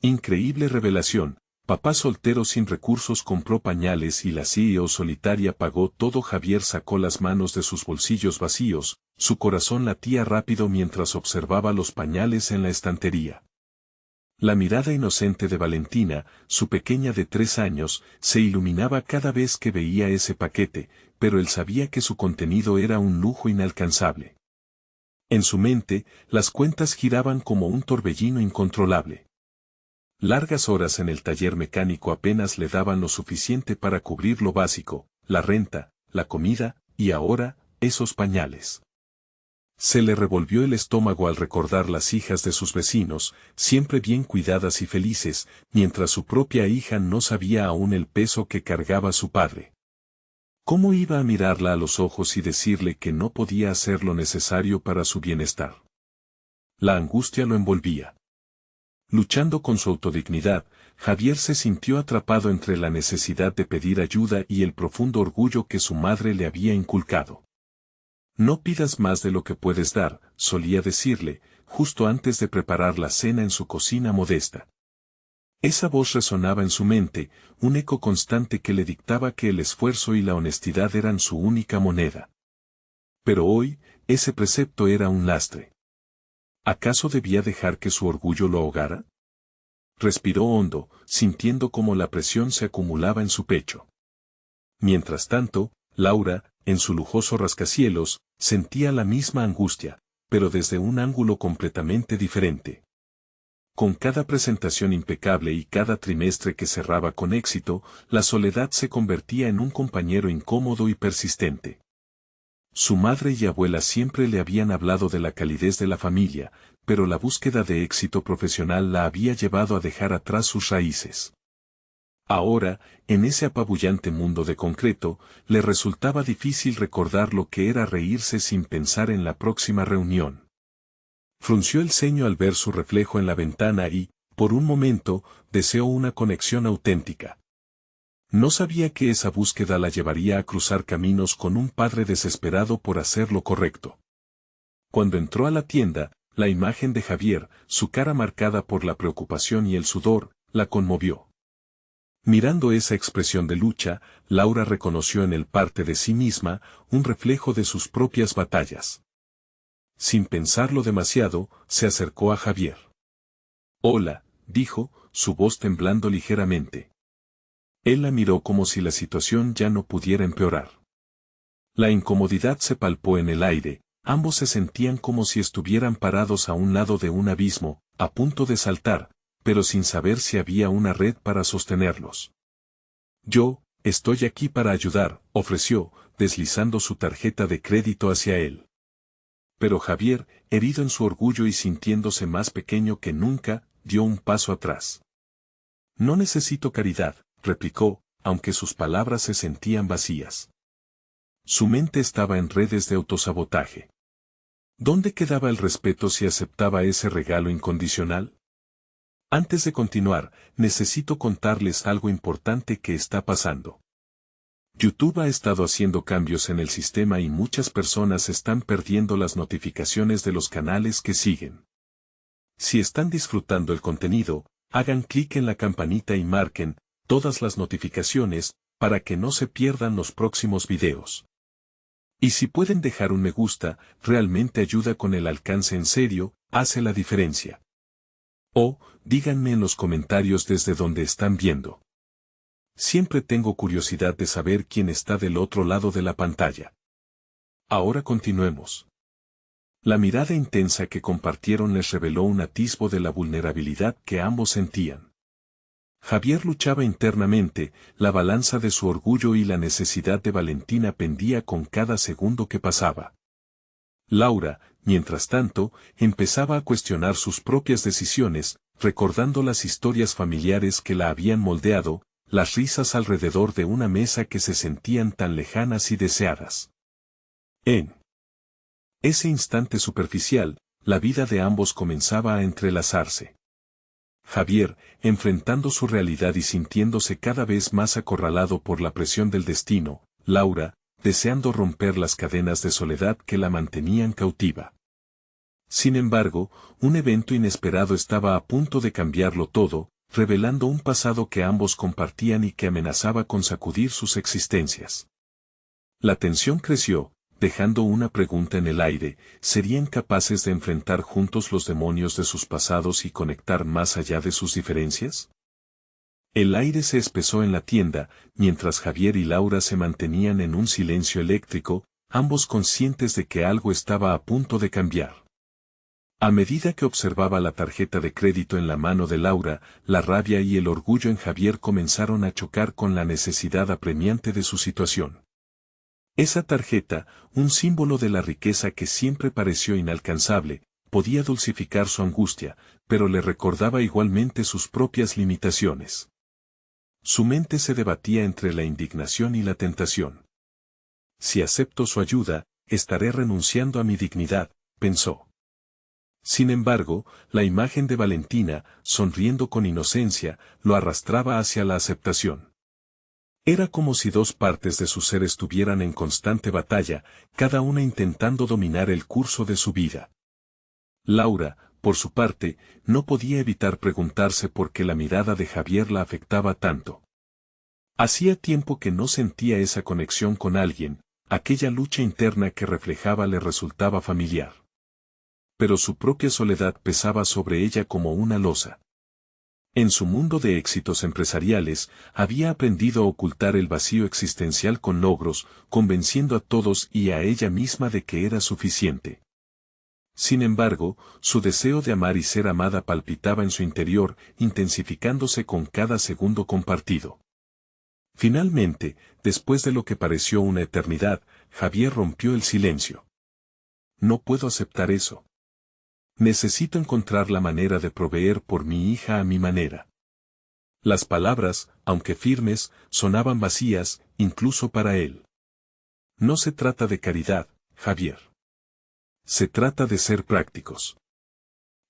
Increíble revelación. Papá soltero sin recursos compró pañales y la CEO solitaria pagó todo. Javier sacó las manos de sus bolsillos vacíos, su corazón latía rápido mientras observaba los pañales en la estantería. La mirada inocente de Valentina, su pequeña de 3 años, se iluminaba cada vez que veía ese paquete, pero él sabía que su contenido era un lujo inalcanzable. En su mente, las cuentas giraban como un torbellino incontrolable. Largas horas en el taller mecánico apenas le daban lo suficiente para cubrir lo básico, la renta, la comida, y ahora, esos pañales. Se le revolvió el estómago al recordar las hijas de sus vecinos, siempre bien cuidadas y felices, mientras su propia hija no sabía aún el peso que cargaba su padre. ¿Cómo iba a mirarla a los ojos y decirle que no podía hacer lo necesario para su bienestar? La angustia lo envolvía. Luchando con su autodignidad, Javier se sintió atrapado entre la necesidad de pedir ayuda y el profundo orgullo que su madre le había inculcado. No pidas más de lo que puedes dar, solía decirle, justo antes de preparar la cena en su cocina modesta. Esa voz resonaba en su mente, un eco constante que le dictaba que el esfuerzo y la honestidad eran su única moneda. Pero hoy, ese precepto era un lastre. ¿Acaso debía dejar que su orgullo lo ahogara? Respiró hondo, sintiendo cómo la presión se acumulaba en su pecho. Mientras tanto, Laura, en su lujoso rascacielos, sentía la misma angustia, pero desde un ángulo completamente diferente. Con cada presentación impecable y cada trimestre que cerraba con éxito, la soledad se convertía en un compañero incómodo y persistente. Su madre y abuela siempre le habían hablado de la calidez de la familia, pero la búsqueda de éxito profesional la había llevado a dejar atrás sus raíces. Ahora, en ese apabullante mundo de concreto, le resultaba difícil recordar lo que era reírse sin pensar en la próxima reunión. Frunció el ceño al ver su reflejo en la ventana y, por un momento, deseó una conexión auténtica. No sabía que esa búsqueda la llevaría a cruzar caminos con un padre desesperado por hacer lo correcto. Cuando entró a la tienda, la imagen de Javier, su cara marcada por la preocupación y el sudor, la conmovió. Mirando esa expresión de lucha, Laura reconoció en él parte de sí misma, un reflejo de sus propias batallas. Sin pensarlo demasiado, se acercó a Javier. «Hola», dijo, su voz temblando ligeramente. Él la miró como si la situación ya no pudiera empeorar. La incomodidad se palpó en el aire, ambos se sentían como si estuvieran parados a un lado de un abismo, a punto de saltar, pero sin saber si había una red para sostenerlos. «Yo, estoy aquí para ayudar», ofreció, deslizando su tarjeta de crédito hacia él. Pero Javier, herido en su orgullo y sintiéndose más pequeño que nunca, dio un paso atrás. «No necesito caridad», replicó, aunque sus palabras se sentían vacías. Su mente estaba en redes de autosabotaje. ¿Dónde quedaba el respeto si aceptaba ese regalo incondicional? Antes de continuar, necesito contarles algo importante que está pasando. YouTube ha estado haciendo cambios en el sistema y muchas personas están perdiendo las notificaciones de los canales que siguen. Si están disfrutando el contenido, hagan clic en la campanita y marquen todas las notificaciones, para que no se pierdan los próximos videos. Y si pueden dejar un me gusta, realmente ayuda con el alcance en serio, hace la diferencia. O, díganme en los comentarios desde donde están viendo. Siempre tengo curiosidad de saber quién está del otro lado de la pantalla. Ahora continuemos. La mirada intensa que compartieron les reveló un atisbo de la vulnerabilidad que ambos sentían. Javier luchaba internamente, la balanza de su orgullo y la necesidad de Valentina pendía con cada segundo que pasaba. Laura, mientras tanto, empezaba a cuestionar sus propias decisiones, recordando las historias familiares que la habían moldeado, las risas alrededor de una mesa que se sentían tan lejanas y deseadas. En ese instante superficial, la vida de ambos comenzaba a entrelazarse. Javier, enfrentando su realidad y sintiéndose cada vez más acorralado por la presión del destino, Laura, deseando romper las cadenas de soledad que la mantenían cautiva. Sin embargo, un evento inesperado estaba a punto de cambiarlo todo, revelando un pasado que ambos compartían y que amenazaba con sacudir sus existencias. La tensión creció, dejando una pregunta en el aire: ¿serían capaces de enfrentar juntos los demonios de sus pasados y conectar más allá de sus diferencias? El aire se espesó en la tienda, mientras Javier y Laura se mantenían en un silencio eléctrico, ambos conscientes de que algo estaba a punto de cambiar. A medida que observaba la tarjeta de crédito en la mano de Laura, la rabia y el orgullo en Javier comenzaron a chocar con la necesidad apremiante de su situación. Esa tarjeta, un símbolo de la riqueza que siempre pareció inalcanzable, podía dulcificar su angustia, pero le recordaba igualmente sus propias limitaciones. Su mente se debatía entre la indignación y la tentación. Si acepto su ayuda, estaré renunciando a mi dignidad, pensó. Sin embargo, la imagen de Valentina, sonriendo con inocencia, lo arrastraba hacia la aceptación. Era como si dos partes de su ser estuvieran en constante batalla, cada una intentando dominar el curso de su vida. Laura, por su parte, no podía evitar preguntarse por qué la mirada de Javier la afectaba tanto. Hacía tiempo que no sentía esa conexión con alguien, aquella lucha interna que reflejaba le resultaba familiar. Pero su propia soledad pesaba sobre ella como una losa. En su mundo de éxitos empresariales, había aprendido a ocultar el vacío existencial con logros, convenciendo a todos y a ella misma de que era suficiente. Sin embargo, su deseo de amar y ser amada palpitaba en su interior, intensificándose con cada segundo compartido. Finalmente, después de lo que pareció una eternidad, Javier rompió el silencio. No puedo aceptar eso. Necesito encontrar la manera de proveer por mi hija a mi manera. Las palabras, aunque firmes, sonaban vacías, incluso para él. No se trata de caridad, Javier. Se trata de ser prácticos.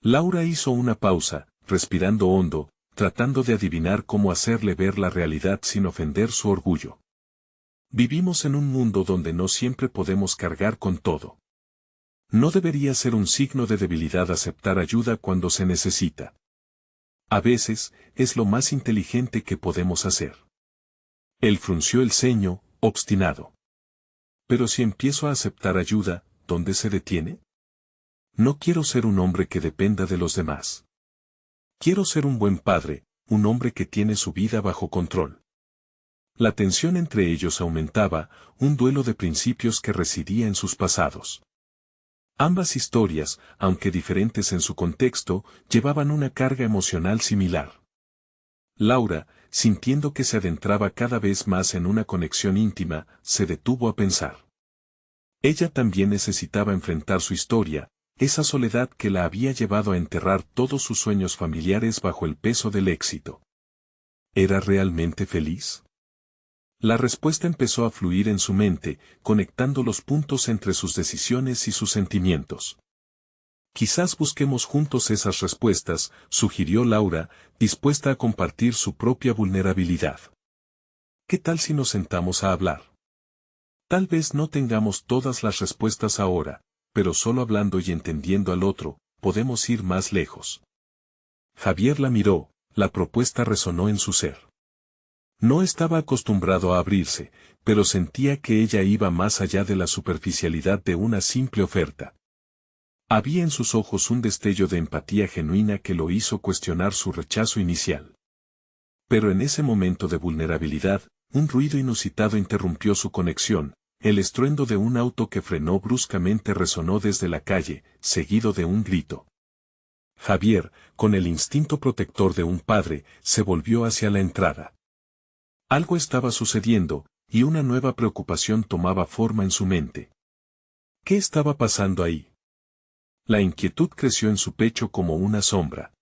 Laura hizo una pausa, respirando hondo, tratando de adivinar cómo hacerle ver la realidad sin ofender su orgullo. Vivimos en un mundo donde no siempre podemos cargar con todo. No debería ser un signo de debilidad aceptar ayuda cuando se necesita. A veces, es lo más inteligente que podemos hacer. Él frunció el ceño, obstinado. Pero si empiezo a aceptar ayuda, ¿dónde se detiene? No quiero ser un hombre que dependa de los demás. Quiero ser un buen padre, un hombre que tiene su vida bajo control. La tensión entre ellos aumentaba, un duelo de principios que residía en sus pasados. Ambas historias, aunque diferentes en su contexto, llevaban una carga emocional similar. Laura, sintiendo que se adentraba cada vez más en una conexión íntima, se detuvo a pensar. Ella también necesitaba enfrentar su historia, esa soledad que la había llevado a enterrar todos sus sueños familiares bajo el peso del éxito. ¿Era realmente feliz? La respuesta empezó a fluir en su mente, conectando los puntos entre sus decisiones y sus sentimientos. Quizás busquemos juntos esas respuestas, sugirió Laura, dispuesta a compartir su propia vulnerabilidad. ¿Qué tal si nos sentamos a hablar? Tal vez no tengamos todas las respuestas ahora, pero solo hablando y entendiendo al otro, podemos ir más lejos. Javier la miró, la propuesta resonó en su ser. No estaba acostumbrado a abrirse, pero sentía que ella iba más allá de la superficialidad de una simple oferta. Había en sus ojos un destello de empatía genuina que lo hizo cuestionar su rechazo inicial. Pero en ese momento de vulnerabilidad, un ruido inusitado interrumpió su conexión, el estruendo de un auto que frenó bruscamente resonó desde la calle, seguido de un grito. Javier, con el instinto protector de un padre, se volvió hacia la entrada. Algo estaba sucediendo, y una nueva preocupación tomaba forma en su mente. ¿Qué estaba pasando ahí? La inquietud creció en su pecho como una sombra.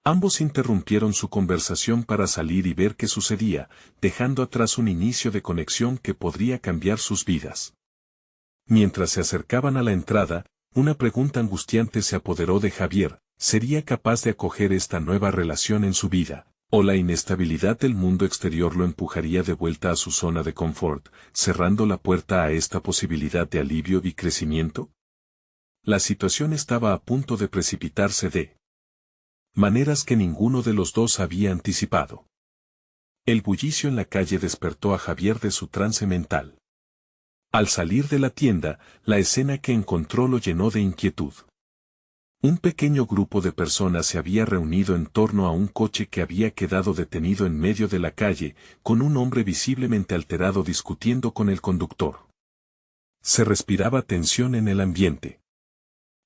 Ambos interrumpieron su conversación para salir y ver qué sucedía, dejando atrás un inicio de conexión que podría cambiar sus vidas. Mientras se acercaban a la entrada, una pregunta angustiante se apoderó de Javier: ¿sería capaz de acoger esta nueva relación en su vida? ¿O la inestabilidad del mundo exterior lo empujaría de vuelta a su zona de confort, cerrando la puerta a esta posibilidad de alivio y crecimiento? La situación estaba a punto de precipitarse de maneras que ninguno de los dos había anticipado. El bullicio en la calle despertó a Javier de su trance mental. Al salir de la tienda, la escena que encontró lo llenó de inquietud. Un pequeño grupo de personas se había reunido en torno a un coche que había quedado detenido en medio de la calle, con un hombre visiblemente alterado discutiendo con el conductor. Se respiraba tensión en el ambiente.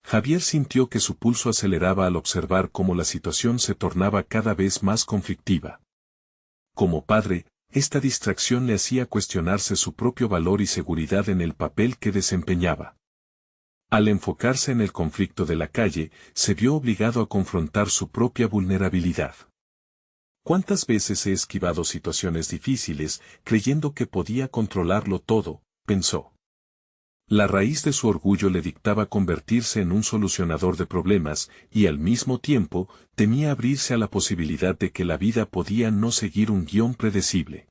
Javier sintió que su pulso aceleraba al observar cómo la situación se tornaba cada vez más conflictiva. Como padre, esta distracción le hacía cuestionarse su propio valor y seguridad en el papel que desempeñaba. Al enfocarse en el conflicto de la calle, se vio obligado a confrontar su propia vulnerabilidad. ¿Cuántas veces he esquivado situaciones difíciles, creyendo que podía controlarlo todo?, pensó. La raíz de su orgullo le dictaba convertirse en un solucionador de problemas, y al mismo tiempo, temía abrirse a la posibilidad de que la vida podía no seguir un guión predecible.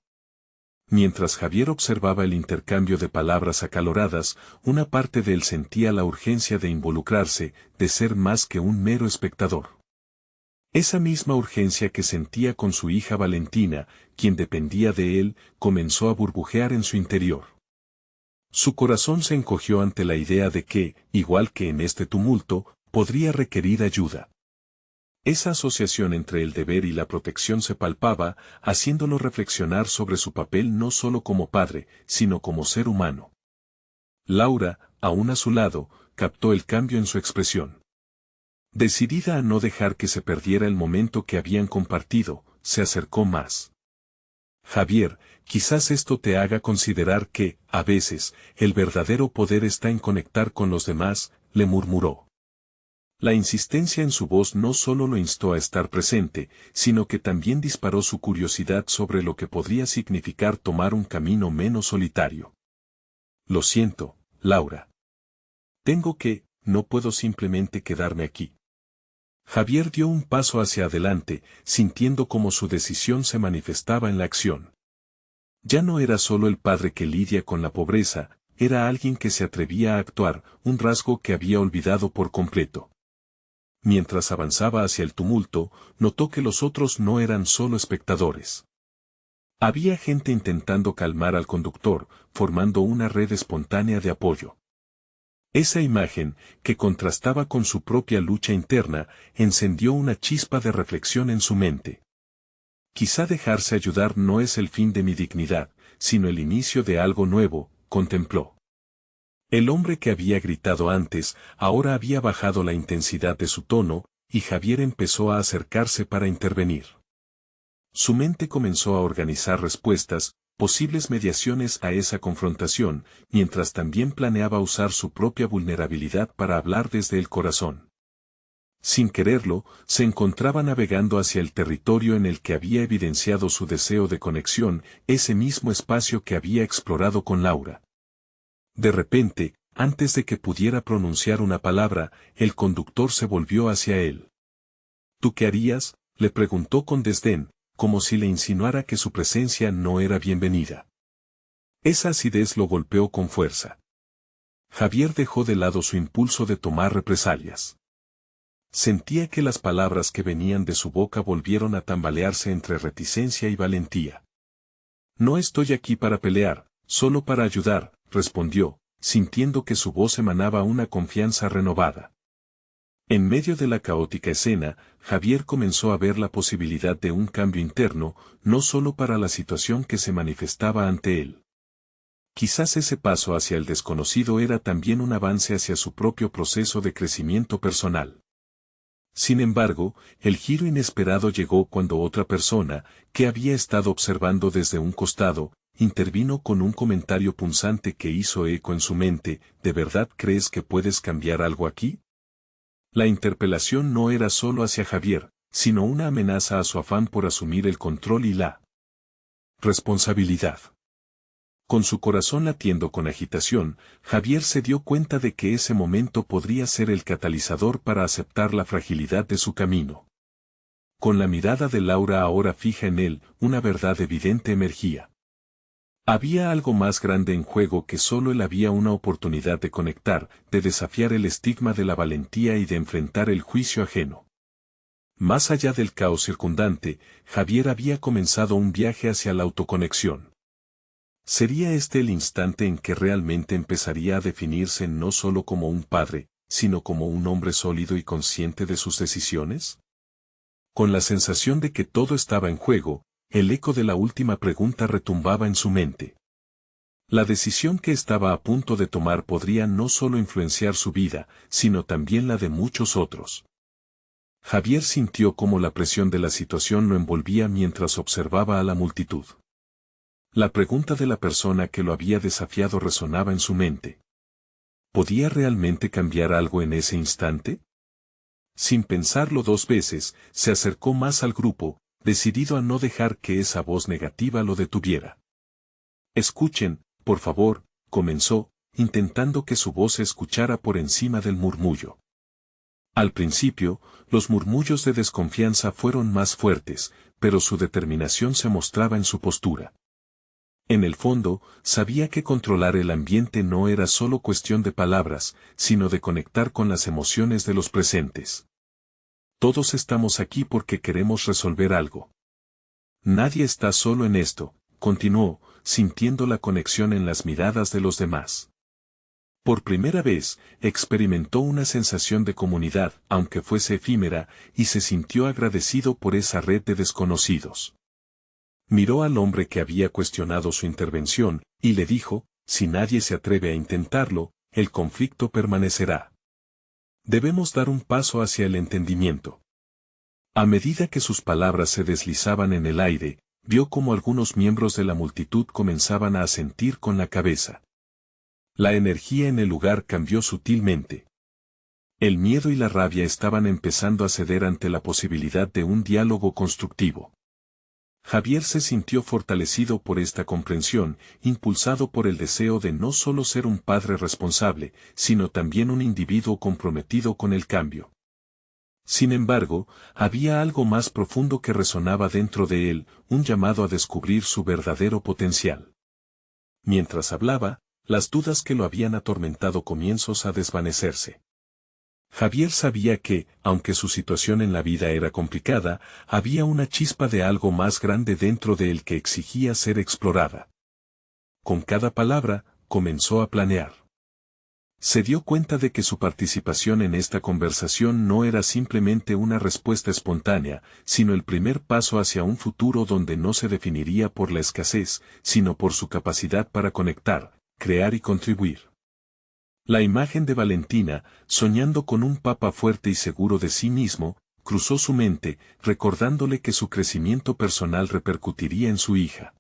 Mientras Javier observaba el intercambio de palabras acaloradas, una parte de él sentía la urgencia de involucrarse, de ser más que un mero espectador. Esa misma urgencia que sentía con su hija Valentina, quien dependía de él, comenzó a burbujear en su interior. Su corazón se encogió ante la idea de que, igual que en este tumulto, podría requerir ayuda. Esa asociación entre el deber y la protección se palpaba, haciéndolo reflexionar sobre su papel no solo como padre, sino como ser humano. Laura, aún a su lado, captó el cambio en su expresión. Decidida a no dejar que se perdiera el momento que habían compartido, se acercó más. Javier, quizás esto te haga considerar que, a veces, el verdadero poder está en conectar con los demás, le murmuró. La insistencia en su voz no solo lo instó a estar presente, sino que también disparó su curiosidad sobre lo que podría significar tomar un camino menos solitario. Lo siento, Laura. No puedo simplemente quedarme aquí. Javier dio un paso hacia adelante, sintiendo cómo su decisión se manifestaba en la acción. Ya no era solo el padre que lidia con la pobreza, era alguien que se atrevía a actuar, un rasgo que había olvidado por completo. Mientras avanzaba hacia el tumulto, notó que los otros no eran solo espectadores. Había gente intentando calmar al conductor, formando una red espontánea de apoyo. Esa imagen, que contrastaba con su propia lucha interna, encendió una chispa de reflexión en su mente. Quizá dejarse ayudar no es el fin de mi dignidad, sino el inicio de algo nuevo, contempló. El hombre que había gritado antes, ahora había bajado la intensidad de su tono, y Javier empezó a acercarse para intervenir. Su mente comenzó a organizar respuestas, posibles mediaciones a esa confrontación, mientras también planeaba usar su propia vulnerabilidad para hablar desde el corazón. Sin quererlo, se encontraba navegando hacia el territorio en el que había evidenciado su deseo de conexión, ese mismo espacio que había explorado con Laura. De repente, antes de que pudiera pronunciar una palabra, el conductor se volvió hacia él. ¿Tú qué harías?, le preguntó con desdén, como si le insinuara que su presencia no era bienvenida. Esa acidez lo golpeó con fuerza. Javier dejó de lado su impulso de tomar represalias. Sentía que las palabras que venían de su boca volvieron a tambalearse entre reticencia y valentía. No estoy aquí para pelear, solo para ayudar, respondió, sintiendo que su voz emanaba una confianza renovada. En medio de la caótica escena, Javier comenzó a ver la posibilidad de un cambio interno, no solo para la situación que se manifestaba ante él. Quizás ese paso hacia el desconocido era también un avance hacia su propio proceso de crecimiento personal. Sin embargo, el giro inesperado llegó cuando otra persona, que había estado observando desde un costado, intervino con un comentario punzante que hizo eco en su mente. ¿De verdad crees que puedes cambiar algo aquí? La interpelación no era solo hacia Javier, sino una amenaza a su afán por asumir el control y la responsabilidad. Con su corazón latiendo con agitación, Javier se dio cuenta de que ese momento podría ser el catalizador para aceptar la fragilidad de su camino. Con la mirada de Laura ahora fija en él, una verdad evidente emergía. Había algo más grande en juego que solo él, había una oportunidad de conectar, de desafiar el estigma de la valentía y de enfrentar el juicio ajeno. Más allá del caos circundante, Javier había comenzado un viaje hacia la autoconexión. ¿Sería este el instante en que realmente empezaría a definirse no solo como un padre, sino como un hombre sólido y consciente de sus decisiones? Con la sensación de que todo estaba en juego, el eco de la última pregunta retumbaba en su mente. La decisión que estaba a punto de tomar podría no solo influenciar su vida, sino también la de muchos otros. Javier sintió cómo la presión de la situación lo envolvía mientras observaba a la multitud. La pregunta de la persona que lo había desafiado resonaba en su mente. ¿Podía realmente cambiar algo en ese instante? Sin pensarlo dos veces, se acercó más al grupo, decidido a no dejar que esa voz negativa lo detuviera. Escuchen, por favor, comenzó, intentando que su voz se escuchara por encima del murmullo. Al principio, los murmullos de desconfianza fueron más fuertes, pero su determinación se mostraba en su postura. En el fondo, sabía que controlar el ambiente no era solo cuestión de palabras, sino de conectar con las emociones de los presentes. Todos estamos aquí porque queremos resolver algo. Nadie está solo en esto, continuó, sintiendo la conexión en las miradas de los demás. Por primera vez, experimentó una sensación de comunidad, aunque fuese efímera, y se sintió agradecido por esa red de desconocidos. Miró al hombre que había cuestionado su intervención, y le dijo, si nadie se atreve a intentarlo, el conflicto permanecerá. Debemos dar un paso hacia el entendimiento. A medida que sus palabras se deslizaban en el aire, vio cómo algunos miembros de la multitud comenzaban a asentir con la cabeza. La energía en el lugar cambió sutilmente. El miedo y la rabia estaban empezando a ceder ante la posibilidad de un diálogo constructivo. Javier se sintió fortalecido por esta comprensión, impulsado por el deseo de no solo ser un padre responsable, sino también un individuo comprometido con el cambio. Sin embargo, había algo más profundo que resonaba dentro de él, un llamado a descubrir su verdadero potencial. Mientras hablaba, las dudas que lo habían atormentado comienzan a desvanecerse. Javier sabía que, aunque su situación en la vida era complicada, había una chispa de algo más grande dentro de él que exigía ser explorada. Con cada palabra, comenzó a planear. Se dio cuenta de que su participación en esta conversación no era simplemente una respuesta espontánea, sino el primer paso hacia un futuro donde no se definiría por la escasez, sino por su capacidad para conectar, crear y contribuir. La imagen de Valentina, soñando con un papa fuerte y seguro de sí mismo, cruzó su mente, recordándole que su crecimiento personal repercutiría en su hija.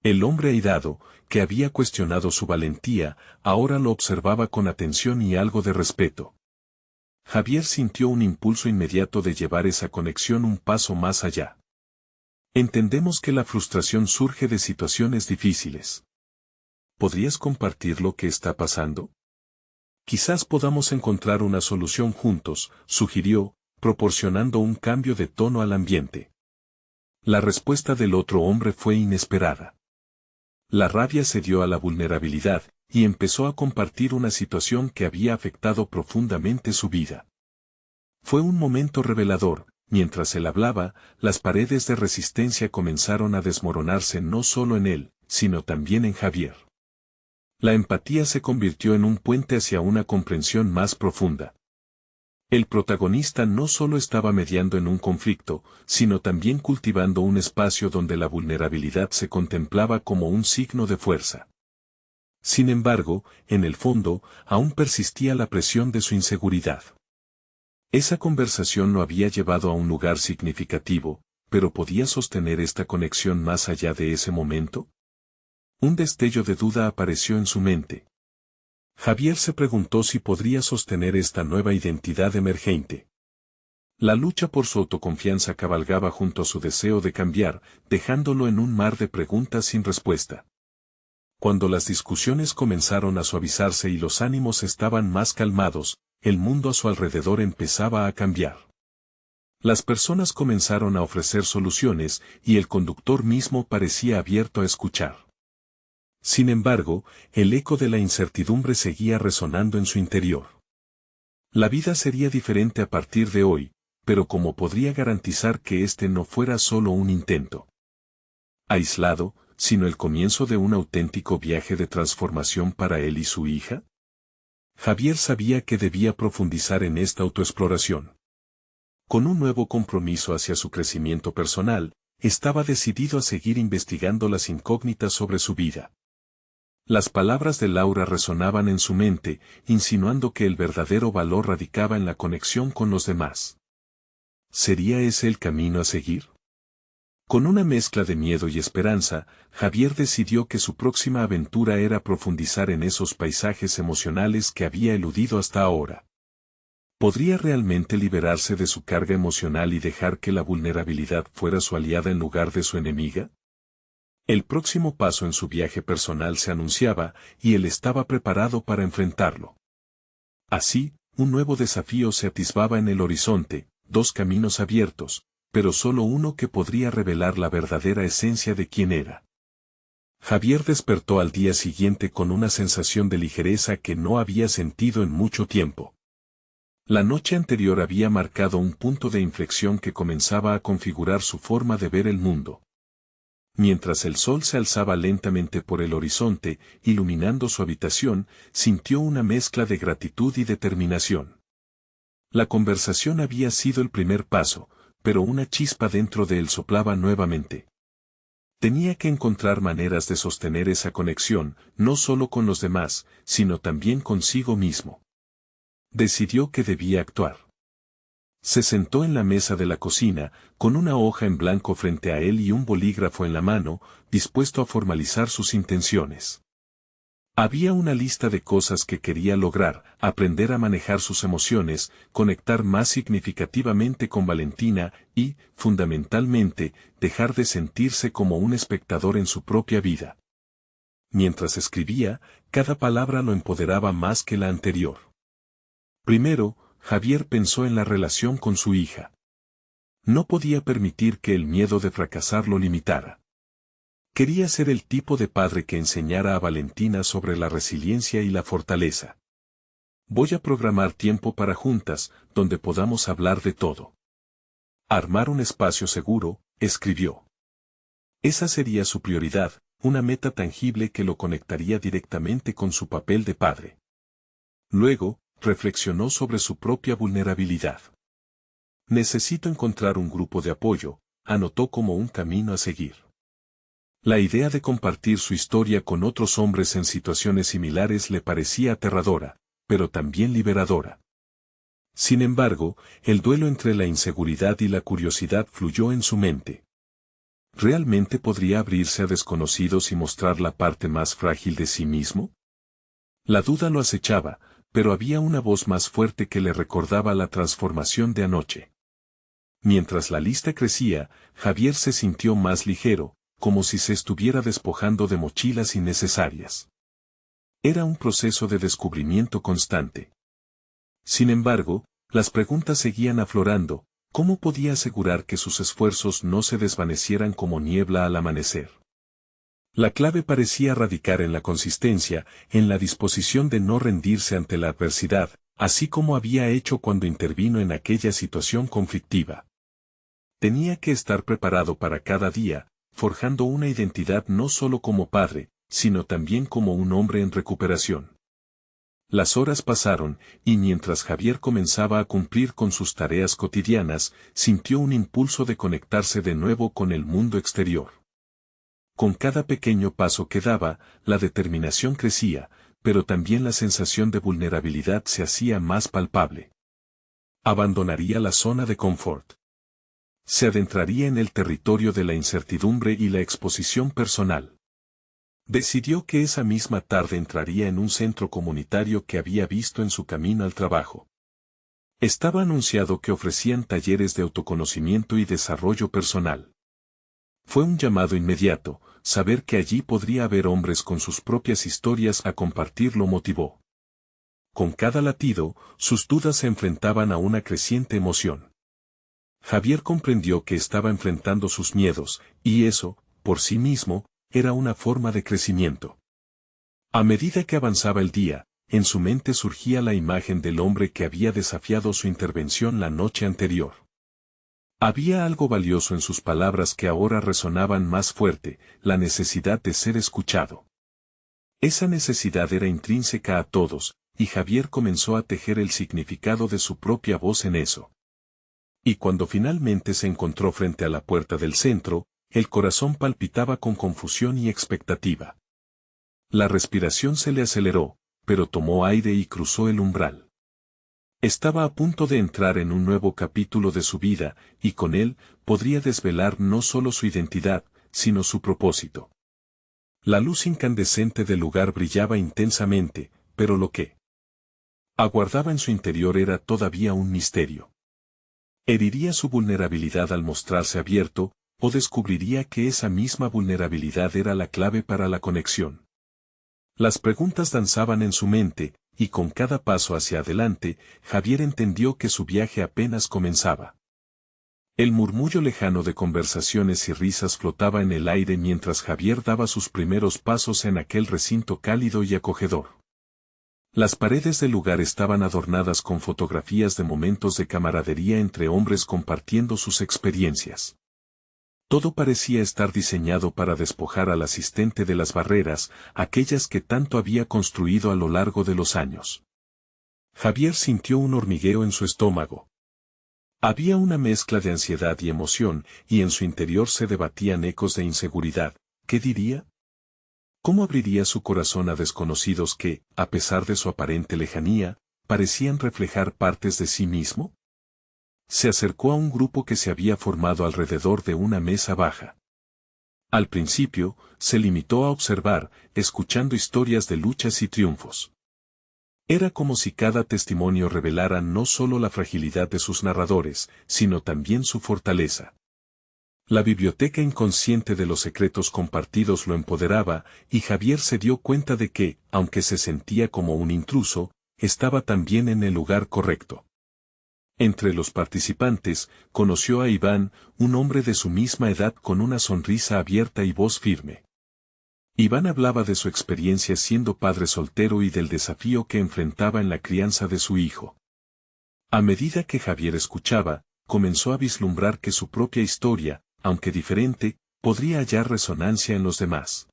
El hombre airado, que había cuestionado su valentía, ahora lo observaba con atención y algo de respeto. Javier sintió un impulso inmediato de llevar esa conexión un paso más allá. Entendemos que la frustración surge de situaciones difíciles. ¿Podrías compartir lo que está pasando? Quizás podamos encontrar una solución juntos, sugirió, proporcionando un cambio de tono al ambiente. La respuesta del otro hombre fue inesperada. La rabia cedió a la vulnerabilidad, y empezó a compartir una situación que había afectado profundamente su vida. Fue un momento revelador. Mientras él hablaba, las paredes de resistencia comenzaron a desmoronarse no solo en él, sino también en Javier. La empatía se convirtió en un puente hacia una comprensión más profunda. El protagonista no solo estaba mediando en un conflicto, sino también cultivando un espacio donde la vulnerabilidad se contemplaba como un signo de fuerza. Sin embargo, en el fondo, aún persistía la presión de su inseguridad. Esa conversación lo había llevado a un lugar significativo, pero ¿podía sostener esta conexión más allá de ese momento? Un destello de duda apareció en su mente. Javier se preguntó si podría sostener esta nueva identidad emergente. La lucha por su autoconfianza cabalgaba junto a su deseo de cambiar, dejándolo en un mar de preguntas sin respuesta. Cuando las discusiones comenzaron a suavizarse y los ánimos estaban más calmados, el mundo a su alrededor empezaba a cambiar. Las personas comenzaron a ofrecer soluciones, y el conductor mismo parecía abierto a escuchar. Sin embargo, el eco de la incertidumbre seguía resonando en su interior. La vida sería diferente a partir de hoy, pero ¿cómo podría garantizar que este no fuera solo un intento aislado, sino el comienzo de un auténtico viaje de transformación para él y su hija? Javier sabía que debía profundizar en esta autoexploración. Con un nuevo compromiso hacia su crecimiento personal, estaba decidido a seguir investigando las incógnitas sobre su vida. Las palabras de Laura resonaban en su mente, insinuando que el verdadero valor radicaba en la conexión con los demás. ¿Sería ese el camino a seguir? Con una mezcla de miedo y esperanza, Javier decidió que su próxima aventura era profundizar en esos paisajes emocionales que había eludido hasta ahora. ¿Podría realmente liberarse de su carga emocional y dejar que la vulnerabilidad fuera su aliada en lugar de su enemiga? El próximo paso en su viaje personal se anunciaba, y él estaba preparado para enfrentarlo. Así, un nuevo desafío se atisbaba en el horizonte, dos caminos abiertos, pero solo uno que podría revelar la verdadera esencia de quién era. Javier despertó al día siguiente con una sensación de ligereza que no había sentido en mucho tiempo. La noche anterior había marcado un punto de inflexión que comenzaba a configurar su forma de ver el mundo. Mientras el sol se alzaba lentamente por el horizonte, iluminando su habitación, sintió una mezcla de gratitud y determinación. La conversación había sido el primer paso, pero una chispa dentro de él soplaba nuevamente. Tenía que encontrar maneras de sostener esa conexión, no solo con los demás, sino también consigo mismo. Decidió que debía actuar. Se sentó en la mesa de la cocina, con una hoja en blanco frente a él y un bolígrafo en la mano, dispuesto a formalizar sus intenciones. Había una lista de cosas que quería lograr: aprender a manejar sus emociones, conectar más significativamente con Valentina y, fundamentalmente, dejar de sentirse como un espectador en su propia vida. Mientras escribía, cada palabra lo empoderaba más que la anterior. Primero, Javier pensó en la relación con su hija. No podía permitir que el miedo de fracasar lo limitara. Quería ser el tipo de padre que enseñara a Valentina sobre la resiliencia y la fortaleza. Voy a programar tiempo para juntas, donde podamos hablar de todo. Armar un espacio seguro, escribió. Esa sería su prioridad, una meta tangible que lo conectaría directamente con su papel de padre. Luego, reflexionó sobre su propia vulnerabilidad. Necesito encontrar un grupo de apoyo, anotó como un camino a seguir. La idea de compartir su historia con otros hombres en situaciones similares le parecía aterradora, pero también liberadora. Sin embargo, el duelo entre la inseguridad y la curiosidad fluyó en su mente. ¿Realmente podría abrirse a desconocidos y mostrar la parte más frágil de sí mismo? La duda lo acechaba, pero había una voz más fuerte que le recordaba la transformación de anoche. Mientras la lista crecía, Javier se sintió más ligero, como si se estuviera despojando de mochilas innecesarias. Era un proceso de descubrimiento constante. Sin embargo, las preguntas seguían aflorando. ¿Cómo podía asegurar que sus esfuerzos no se desvanecieran como niebla al amanecer? La clave parecía radicar en la consistencia, en la disposición de no rendirse ante la adversidad, así como había hecho cuando intervino en aquella situación conflictiva. Tenía que estar preparado para cada día, forjando una identidad no solo como padre, sino también como un hombre en recuperación. Las horas pasaron, y mientras Javier comenzaba a cumplir con sus tareas cotidianas, sintió un impulso de conectarse de nuevo con el mundo exterior. Con cada pequeño paso que daba, la determinación crecía, pero también la sensación de vulnerabilidad se hacía más palpable. Abandonaría la zona de confort. Se adentraría en el territorio de la incertidumbre y la exposición personal. Decidió que esa misma tarde entraría en un centro comunitario que había visto en su camino al trabajo. Estaba anunciado que ofrecían talleres de autoconocimiento y desarrollo personal. Fue un llamado inmediato. Saber que allí podría haber hombres con sus propias historias a compartir lo motivó. Con cada latido, sus dudas se enfrentaban a una creciente emoción. Javier comprendió que estaba enfrentando sus miedos, y eso, por sí mismo, era una forma de crecimiento. A medida que avanzaba el día, en su mente surgía la imagen del hombre que había desafiado su intervención la noche anterior. Había algo valioso en sus palabras que ahora resonaban más fuerte, la necesidad de ser escuchado. Esa necesidad era intrínseca a todos, y Javier comenzó a tejer el significado de su propia voz en eso. Y cuando finalmente se encontró frente a la puerta del centro, el corazón palpitaba con confusión y expectativa. La respiración se le aceleró, pero tomó aire y cruzó el umbral. Estaba a punto de entrar en un nuevo capítulo de su vida, y con él podría desvelar no solo su identidad, sino su propósito. La luz incandescente del lugar brillaba intensamente, pero lo que aguardaba en su interior era todavía un misterio. ¿Heriría su vulnerabilidad al mostrarse abierto, o descubriría que esa misma vulnerabilidad era la clave para la conexión? Las preguntas danzaban en su mente, y con cada paso hacia adelante, Javier entendió que su viaje apenas comenzaba. El murmullo lejano de conversaciones y risas flotaba en el aire mientras Javier daba sus primeros pasos en aquel recinto cálido y acogedor. Las paredes del lugar estaban adornadas con fotografías de momentos de camaradería entre hombres compartiendo sus experiencias. Todo parecía estar diseñado para despojar al asistente de las barreras, aquellas que tanto había construido a lo largo de los años. Javier sintió un hormigueo en su estómago. Había una mezcla de ansiedad y emoción, y en su interior se debatían ecos de inseguridad. ¿Qué diría? ¿Cómo abriría su corazón a desconocidos que, a pesar de su aparente lejanía, parecían reflejar partes de sí mismo? Se acercó a un grupo que se había formado alrededor de una mesa baja. Al principio, se limitó a observar, escuchando historias de luchas y triunfos. Era como si cada testimonio revelara no solo la fragilidad de sus narradores, sino también su fortaleza. La biblioteca inconsciente de los secretos compartidos lo empoderaba, y Javier se dio cuenta de que, aunque se sentía como un intruso, estaba también en el lugar correcto. Entre los participantes, conoció a Iván, un hombre de su misma edad con una sonrisa abierta y voz firme. Iván hablaba de su experiencia siendo padre soltero y del desafío que enfrentaba en la crianza de su hijo. A medida que Javier escuchaba, comenzó a vislumbrar que su propia historia, aunque diferente, podría hallar resonancia en los demás.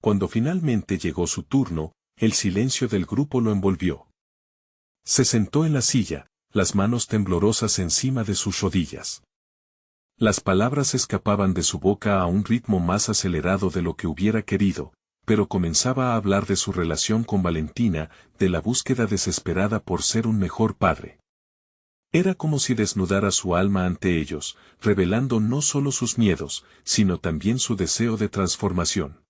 Cuando finalmente llegó su turno, el silencio del grupo lo envolvió. Se sentó en la silla, las manos temblorosas encima de sus rodillas. Las palabras escapaban de su boca a un ritmo más acelerado de lo que hubiera querido, pero comenzaba a hablar de su relación con Valentina, de la búsqueda desesperada por ser un mejor padre. Era como si desnudara su alma ante ellos, revelando no solo sus miedos, sino también su deseo de transformación.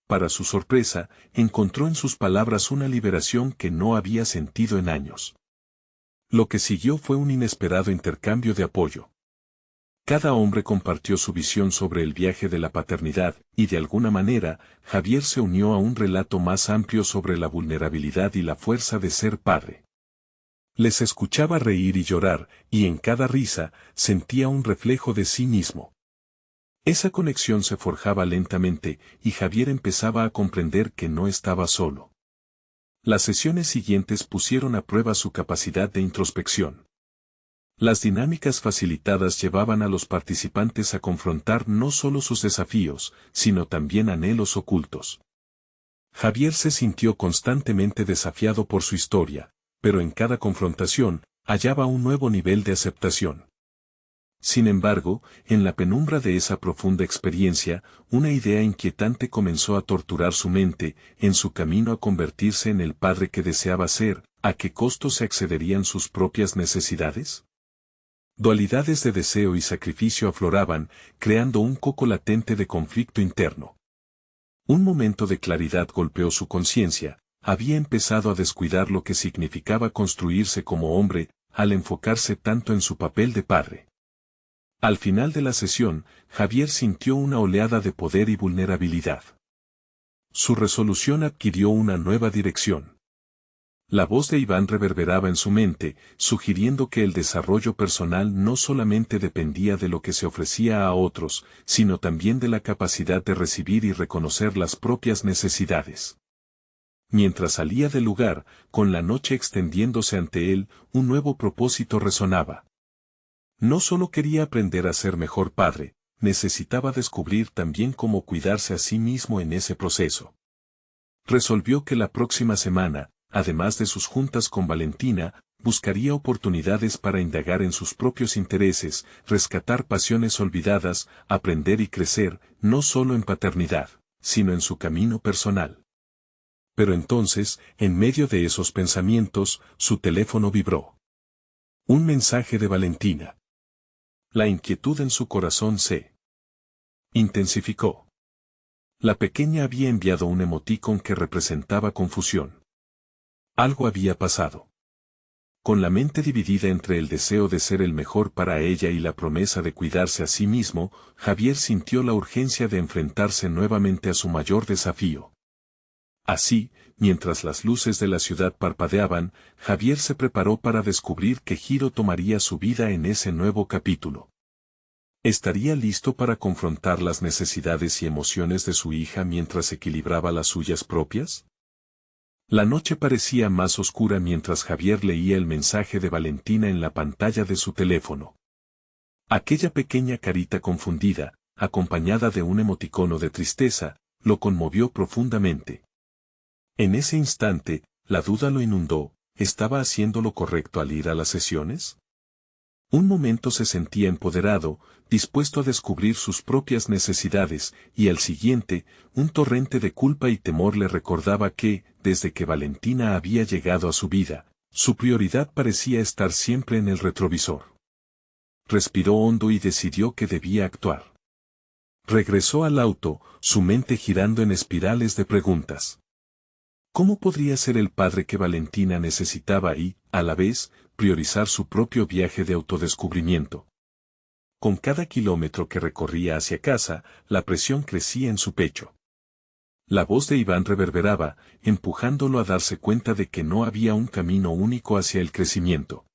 Para su sorpresa, encontró en sus palabras una liberación que no había sentido en años. Lo que siguió fue un inesperado intercambio de apoyo. Cada hombre compartió su visión sobre el viaje de la paternidad, y de alguna manera, Javier se unió a un relato más amplio sobre la vulnerabilidad y la fuerza de ser padre. Les escuchaba reír y llorar, y en cada risa, sentía un reflejo de sí mismo. Esa conexión se forjaba lentamente, y Javier empezaba a comprender que no estaba solo. Las sesiones siguientes pusieron a prueba su capacidad de introspección. Las dinámicas facilitadas llevaban a los participantes a confrontar no solo sus desafíos, sino también anhelos ocultos. Javier se sintió constantemente desafiado por su historia, pero en cada confrontación, hallaba un nuevo nivel de aceptación. Sin embargo, en la penumbra de esa profunda experiencia, una idea inquietante comenzó a torturar su mente, en su camino a convertirse en el padre que deseaba ser. ¿A qué costo se accederían sus propias necesidades? Dualidades de deseo y sacrificio afloraban, creando un coco latente de conflicto interno. Un momento de claridad golpeó su conciencia. Había empezado a descuidar lo que significaba construirse como hombre, al enfocarse tanto en su papel de padre. Al final de la sesión, Javier sintió una oleada de poder y vulnerabilidad. Su resolución adquirió una nueva dirección. La voz de Iván reverberaba en su mente, sugiriendo que el desarrollo personal no solamente dependía de lo que se ofrecía a otros, sino también de la capacidad de recibir y reconocer las propias necesidades. Mientras salía del lugar, con la noche extendiéndose ante él, un nuevo propósito resonaba. No solo quería aprender a ser mejor padre, necesitaba descubrir también cómo cuidarse a sí mismo en ese proceso. Resolvió que la próxima semana, además de sus juntas con Valentina, buscaría oportunidades para indagar en sus propios intereses, rescatar pasiones olvidadas, aprender y crecer, no solo en paternidad, sino en su camino personal. Pero entonces, en medio de esos pensamientos, su teléfono vibró. Un mensaje de Valentina. La inquietud en su corazón se intensificó. La pequeña había enviado un emoticón que representaba confusión. Algo había pasado. Con la mente dividida entre el deseo de ser el mejor para ella y la promesa de cuidarse a sí mismo, Javier sintió la urgencia de enfrentarse nuevamente a su mayor desafío. Así, mientras las luces de la ciudad parpadeaban, Javier se preparó para descubrir qué giro tomaría su vida en ese nuevo capítulo. ¿Estaría listo para confrontar las necesidades y emociones de su hija mientras equilibraba las suyas propias? La noche parecía más oscura mientras Javier leía el mensaje de Valentina en la pantalla de su teléfono. Aquella pequeña carita confundida, acompañada de un emoticono de tristeza, lo conmovió profundamente. En ese instante, la duda lo inundó, ¿estaba haciendo lo correcto al ir a las sesiones? Un momento se sentía empoderado, dispuesto a descubrir sus propias necesidades, y al siguiente, un torrente de culpa y temor le recordaba que, desde que Valentina había llegado a su vida, su prioridad parecía estar siempre en el retrovisor. Respiró hondo y decidió que debía actuar. Regresó al auto, su mente girando en espirales de preguntas. ¿Cómo podría ser el padre que Valentina necesitaba y, a la vez, priorizar su propio viaje de autodescubrimiento? Con cada kilómetro que recorría hacia casa, la presión crecía en su pecho. La voz de Iván reverberaba, empujándolo a darse cuenta de que no había un camino único hacia el crecimiento.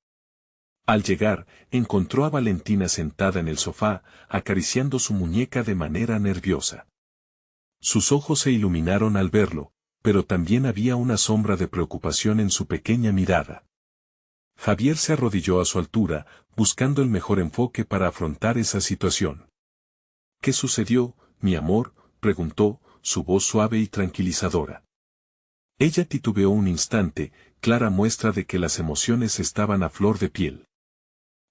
Al llegar, encontró a Valentina sentada en el sofá, acariciando su muñeca de manera nerviosa. Sus ojos se iluminaron al verlo, pero también había una sombra de preocupación en su pequeña mirada. Javier se arrodilló a su altura, buscando el mejor enfoque para afrontar esa situación. ¿Qué sucedió, mi amor?, preguntó, su voz suave y tranquilizadora. Ella titubeó un instante, clara muestra de que las emociones estaban a flor de piel.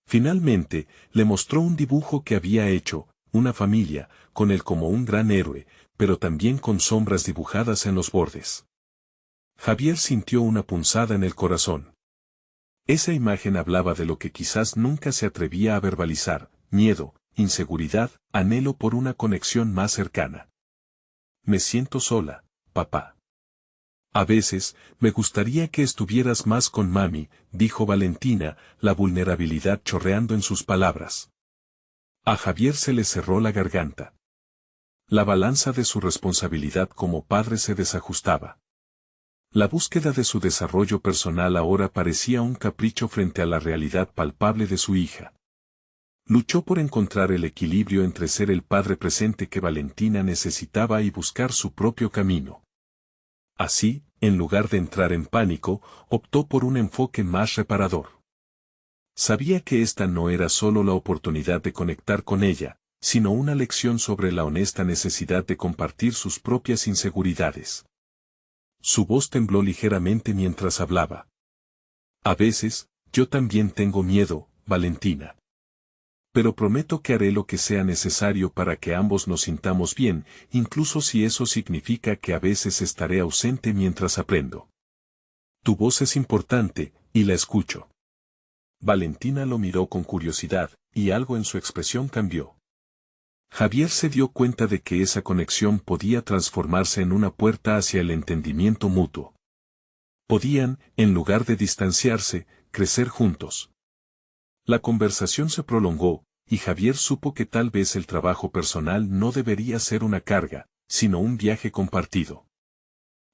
Finalmente, le mostró un dibujo que había hecho, una familia, con él como un gran héroe, pero también con sombras dibujadas en los bordes. Javier sintió una punzada en el corazón. Esa imagen hablaba de lo que quizás nunca se atrevía a verbalizar: miedo, inseguridad, anhelo por una conexión más cercana. Me siento sola, papá. A veces, me gustaría que estuvieras más con mami, dijo Valentina, la vulnerabilidad chorreando en sus palabras. A Javier se le cerró la garganta. La balanza de su responsabilidad como padre se desajustaba. La búsqueda de su desarrollo personal ahora parecía un capricho frente a la realidad palpable de su hija. Luchó por encontrar el equilibrio entre ser el padre presente que Valentina necesitaba y buscar su propio camino. Así, en lugar de entrar en pánico, optó por un enfoque más reparador. Sabía que esta no era solo la oportunidad de conectar con ella, sino una lección sobre la honesta necesidad de compartir sus propias inseguridades. Su voz tembló ligeramente mientras hablaba. A veces, yo también tengo miedo, Valentina. Pero prometo que haré lo que sea necesario para que ambos nos sintamos bien, incluso si eso significa que a veces estaré ausente mientras aprendo. Tu voz es importante, y la escucho. Valentina lo miró con curiosidad, y algo en su expresión cambió. Javier se dio cuenta de que esa conexión podía transformarse en una puerta hacia el entendimiento mutuo. Podían, en lugar de distanciarse, crecer juntos. La conversación se prolongó, y Javier supo que tal vez el trabajo personal no debería ser una carga, sino un viaje compartido.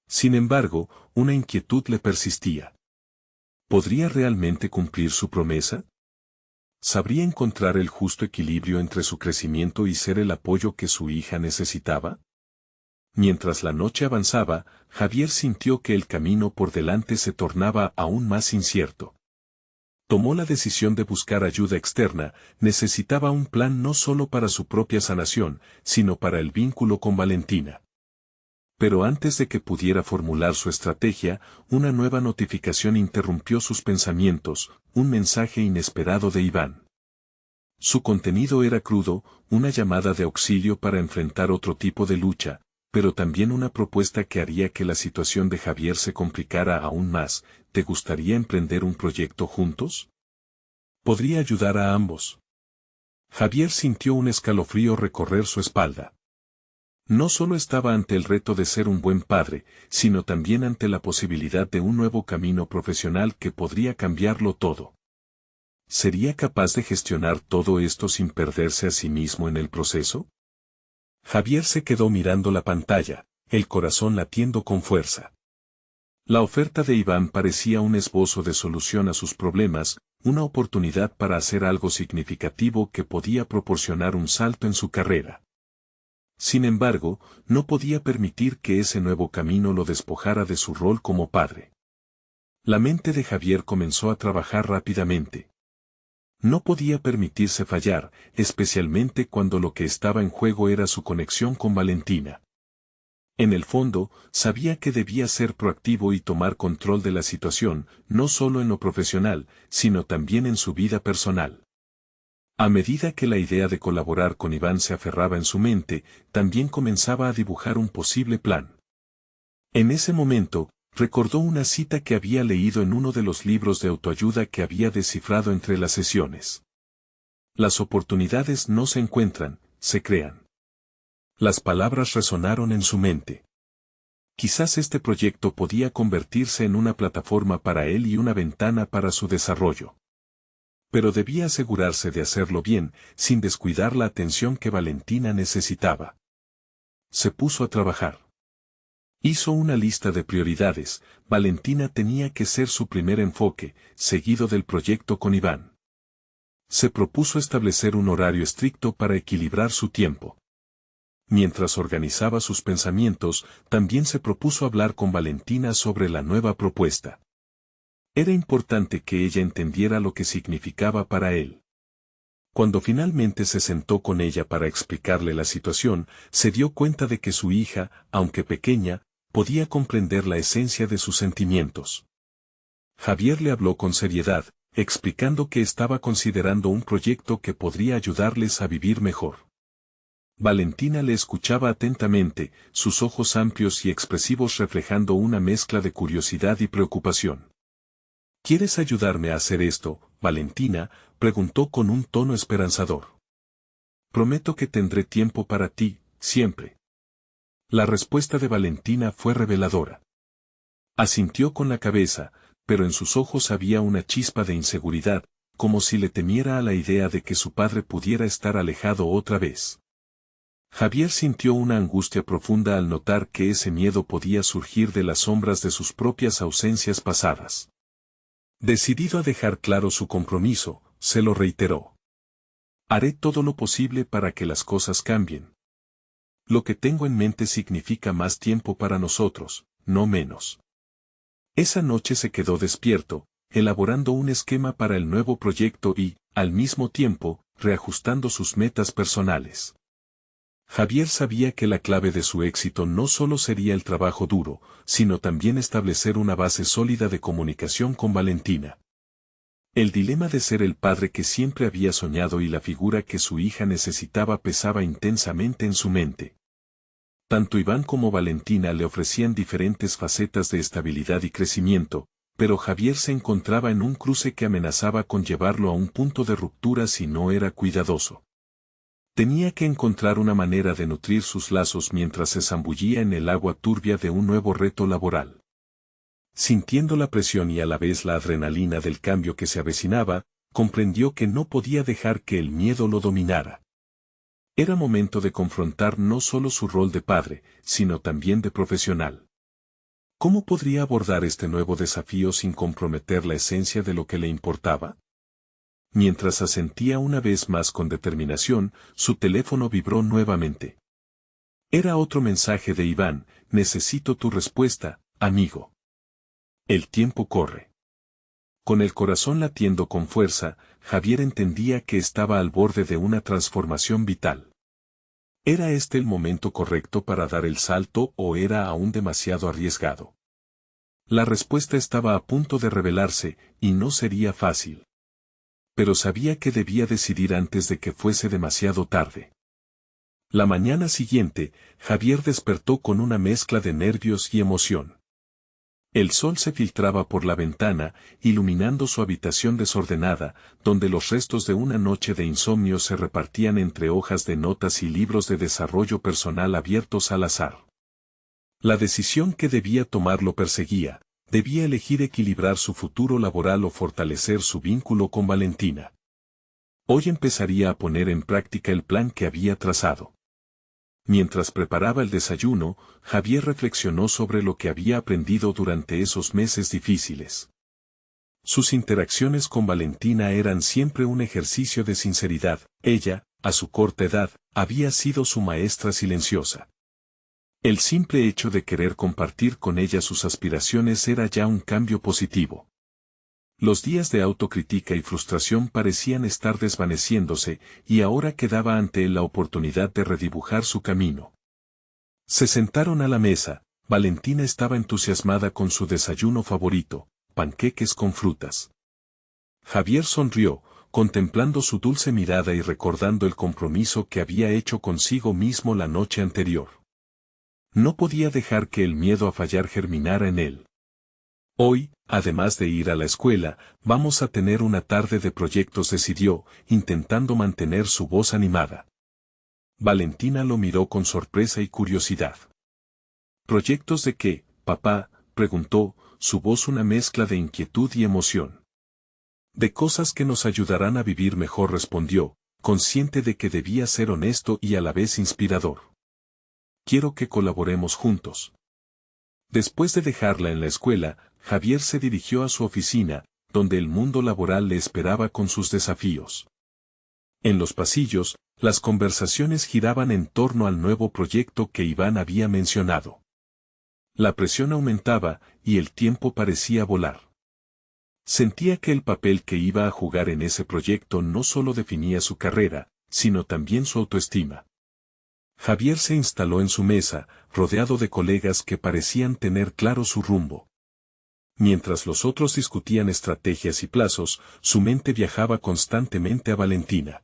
Sin embargo, una inquietud le persistía. ¿Podría realmente cumplir su promesa? ¿Sabría encontrar el justo equilibrio entre su crecimiento y ser el apoyo que su hija necesitaba? Mientras la noche avanzaba, Javier sintió que el camino por delante se tornaba aún más incierto. Tomó la decisión de buscar ayuda externa. Necesitaba un plan no solo para su propia sanación, sino para el vínculo con Valentina. Pero antes de que pudiera formular su estrategia, una nueva notificación interrumpió sus pensamientos, un mensaje inesperado de Iván. Su contenido era crudo, una llamada de auxilio para enfrentar otro tipo de lucha, pero también una propuesta que haría que la situación de Javier se complicara aún más. ¿Te gustaría emprender un proyecto juntos? Podría ayudar a ambos. Javier sintió un escalofrío recorrer su espalda. No solo estaba ante el reto de ser un buen padre, sino también ante la posibilidad de un nuevo camino profesional que podría cambiarlo todo. ¿Sería capaz de gestionar todo esto sin perderse a sí mismo en el proceso? Javier se quedó mirando la pantalla, el corazón latiendo con fuerza. La oferta de Iván parecía un esbozo de solución a sus problemas, una oportunidad para hacer algo significativo que podía proporcionar un salto en su carrera. Sin embargo, no podía permitir que ese nuevo camino lo despojara de su rol como padre. La mente de Javier comenzó a trabajar rápidamente. No podía permitirse fallar, especialmente cuando lo que estaba en juego era su conexión con Valentina. En el fondo, sabía que debía ser proactivo y tomar control de la situación, no solo en lo profesional, sino también en su vida personal. A medida que la idea de colaborar con Iván se aferraba en su mente, también comenzaba a dibujar un posible plan. En ese momento, recordó una cita que había leído en uno de los libros de autoayuda que había descifrado entre las sesiones. Las oportunidades no se encuentran, se crean. Las palabras resonaron en su mente. Quizás este proyecto podía convertirse en una plataforma para él y una ventana para su desarrollo. Pero debía asegurarse de hacerlo bien, sin descuidar la atención que Valentina necesitaba. Se puso a trabajar. Hizo una lista de prioridades. Valentina tenía que ser su primer enfoque, seguido del proyecto con Iván. Se propuso establecer un horario estricto para equilibrar su tiempo. Mientras organizaba sus pensamientos, también se propuso hablar con Valentina sobre la nueva propuesta. Era importante que ella entendiera lo que significaba para él. Cuando finalmente se sentó con ella para explicarle la situación, se dio cuenta de que su hija, aunque pequeña, podía comprender la esencia de sus sentimientos. Javier le habló con seriedad, explicando que estaba considerando un proyecto que podría ayudarles a vivir mejor. Valentina le escuchaba atentamente, sus ojos amplios y expresivos reflejando una mezcla de curiosidad y preocupación. ¿Quieres ayudarme a hacer esto, Valentina?, preguntó con un tono esperanzador. Prometo que tendré tiempo para ti, siempre. La respuesta de Valentina fue reveladora. Asintió con la cabeza, pero en sus ojos había una chispa de inseguridad, como si le temiera a la idea de que su padre pudiera estar alejado otra vez. Javier sintió una angustia profunda al notar que ese miedo podía surgir de las sombras de sus propias ausencias pasadas. Decidido a dejar claro su compromiso, se lo reiteró. Haré todo lo posible para que las cosas cambien. Lo que tengo en mente significa más tiempo para nosotros, no menos. Esa noche se quedó despierto, elaborando un esquema para el nuevo proyecto y, al mismo tiempo, reajustando sus metas personales. Javier sabía que la clave de su éxito no solo sería el trabajo duro, sino también establecer una base sólida de comunicación con Valentina. El dilema de ser el padre que siempre había soñado y la figura que su hija necesitaba pesaba intensamente en su mente. Tanto Iván como Valentina le ofrecían diferentes facetas de estabilidad y crecimiento, pero Javier se encontraba en un cruce que amenazaba con llevarlo a un punto de ruptura si no era cuidadoso. Tenía que encontrar una manera de nutrir sus lazos mientras se zambullía en el agua turbia de un nuevo reto laboral. Sintiendo la presión y a la vez la adrenalina del cambio que se avecinaba, comprendió que no podía dejar que el miedo lo dominara. Era momento de confrontar no solo su rol de padre, sino también de profesional. ¿Cómo podría abordar este nuevo desafío sin comprometer la esencia de lo que le importaba? Mientras asentía una vez más con determinación, su teléfono vibró nuevamente. Era otro mensaje de Iván: necesito tu respuesta, amigo. El tiempo corre. Con el corazón latiendo con fuerza, Javier entendía que estaba al borde de una transformación vital. ¿Era este el momento correcto para dar el salto o era aún demasiado arriesgado? La respuesta estaba a punto de revelarse, y no sería fácil. Pero sabía que debía decidir antes de que fuese demasiado tarde. La mañana siguiente, Javier despertó con una mezcla de nervios y emoción. El sol se filtraba por la ventana, iluminando su habitación desordenada, donde los restos de una noche de insomnio se repartían entre hojas de notas y libros de desarrollo personal abiertos al azar. La decisión que debía tomar lo perseguía: debía elegir equilibrar su futuro laboral o fortalecer su vínculo con Valentina. Hoy empezaría a poner en práctica el plan que había trazado. Mientras preparaba el desayuno, Javier reflexionó sobre lo que había aprendido durante esos meses difíciles. Sus interacciones con Valentina eran siempre un ejercicio de sinceridad. Ella, a su corta edad, había sido su maestra silenciosa. El simple hecho de querer compartir con ella sus aspiraciones era ya un cambio positivo. Los días de autocrítica y frustración parecían estar desvaneciéndose, y ahora quedaba ante él la oportunidad de redibujar su camino. Se sentaron a la mesa. Valentina estaba entusiasmada con su desayuno favorito: panqueques con frutas. Javier sonrió, contemplando su dulce mirada y recordando el compromiso que había hecho consigo mismo la noche anterior. No podía dejar que el miedo a fallar germinara en él. Hoy, además de ir a la escuela, vamos a tener una tarde de proyectos, decidió, intentando mantener su voz animada. Valentina lo miró con sorpresa y curiosidad. ¿Proyectos de qué, papá?, preguntó, su voz una mezcla de inquietud y emoción. De cosas que nos ayudarán a vivir mejor, respondió, consciente de que debía ser honesto y a la vez inspirador. Quiero que colaboremos juntos. Después de dejarla en la escuela, Javier se dirigió a su oficina, donde el mundo laboral le esperaba con sus desafíos. En los pasillos, las conversaciones giraban en torno al nuevo proyecto que Iván había mencionado. La presión aumentaba, y el tiempo parecía volar. Sentía que el papel que iba a jugar en ese proyecto no solo definía su carrera, sino también su autoestima. Javier se instaló en su mesa, rodeado de colegas que parecían tener claro su rumbo. Mientras los otros discutían estrategias y plazos, su mente viajaba constantemente a Valentina.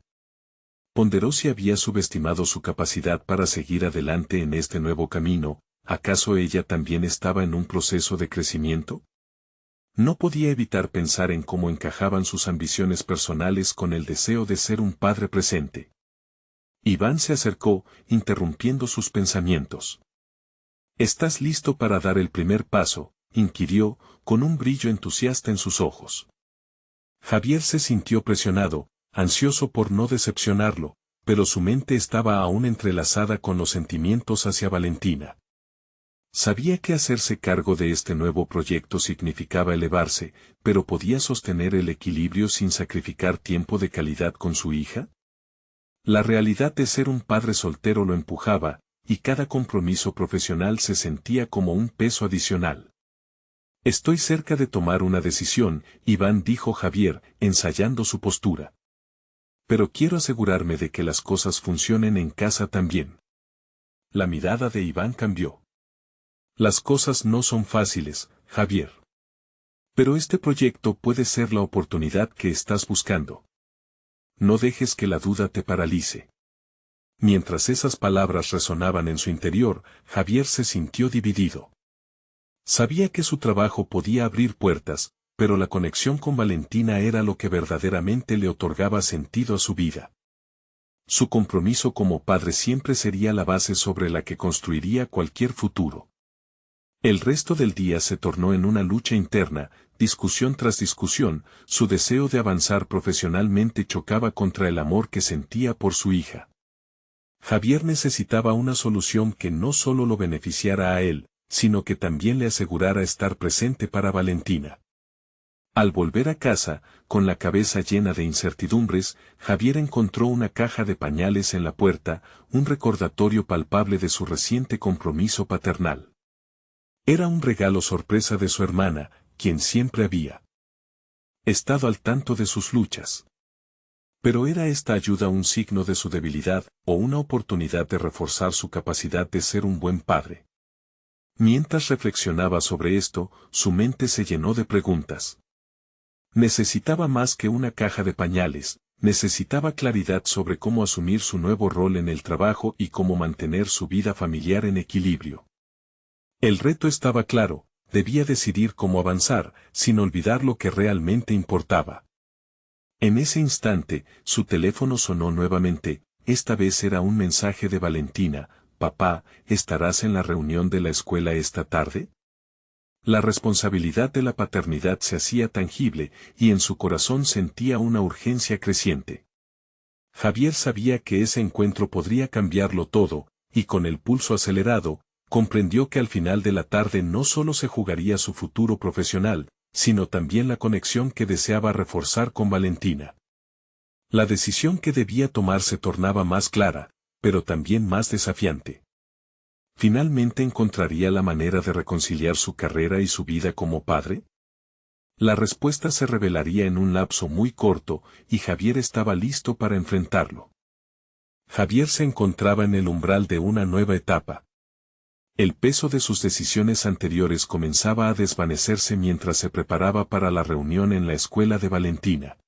Ponderó si había subestimado su capacidad para seguir adelante en este nuevo camino. ¿Acaso ella también estaba en un proceso de crecimiento? No podía evitar pensar en cómo encajaban sus ambiciones personales con el deseo de ser un padre presente. Iván se acercó, interrumpiendo sus pensamientos. ¿Estás listo para dar el primer paso?, inquirió, con un brillo entusiasta en sus ojos. Javier se sintió presionado, ansioso por no decepcionarlo, pero su mente estaba aún entrelazada con los sentimientos hacia Valentina. Sabía que hacerse cargo de este nuevo proyecto significaba elevarse, pero ¿podía sostener el equilibrio sin sacrificar tiempo de calidad con su hija? La realidad de ser un padre soltero lo empujaba, y cada compromiso profesional se sentía como un peso adicional. Estoy cerca de tomar una decisión, Iván, dijo Javier, ensayando su postura. Pero quiero asegurarme de que las cosas funcionen en casa también. La mirada de Iván cambió. Las cosas no son fáciles, Javier. Pero este proyecto puede ser la oportunidad que estás buscando. No dejes que la duda te paralice. Mientras esas palabras resonaban en su interior, Javier se sintió dividido. Sabía que su trabajo podía abrir puertas, pero la conexión con Valentina era lo que verdaderamente le otorgaba sentido a su vida. Su compromiso como padre siempre sería la base sobre la que construiría cualquier futuro. El resto del día se tornó en una lucha interna, discusión tras discusión. Su deseo de avanzar profesionalmente chocaba contra el amor que sentía por su hija. Javier necesitaba una solución que no solo lo beneficiara a él, sino que también le asegurara estar presente para Valentina. Al volver a casa, con la cabeza llena de incertidumbres, Javier encontró una caja de pañales en la puerta, un recordatorio palpable de su reciente compromiso paternal. Era un regalo sorpresa de su hermana, quien siempre había estado al tanto de sus luchas. Pero ¿era esta ayuda un signo de su debilidad, o una oportunidad de reforzar su capacidad de ser un buen padre? Mientras reflexionaba sobre esto, su mente se llenó de preguntas. Necesitaba más que una caja de pañales, necesitaba claridad sobre cómo asumir su nuevo rol en el trabajo y cómo mantener su vida familiar en equilibrio. El reto estaba claro, debía decidir cómo avanzar, sin olvidar lo que realmente importaba. En ese instante, su teléfono sonó nuevamente, esta vez era un mensaje de Valentina: «Papá, ¿estarás en la reunión de la escuela esta tarde?». La responsabilidad de la paternidad se hacía tangible, y en su corazón sentía una urgencia creciente. Javier sabía que ese encuentro podría cambiarlo todo, y con el pulso acelerado, comprendió que al final de la tarde no solo se jugaría su futuro profesional, sino también la conexión que deseaba reforzar con Valentina. La decisión que debía tomar se tornaba más clara, pero también más desafiante. ¿Finalmente encontraría la manera de reconciliar su carrera y su vida como padre? La respuesta se revelaría en un lapso muy corto, y Javier estaba listo para enfrentarlo. Javier se encontraba en el umbral de una nueva etapa. El peso de sus decisiones anteriores comenzaba a desvanecerse mientras se preparaba para la reunión en la escuela de Valentina.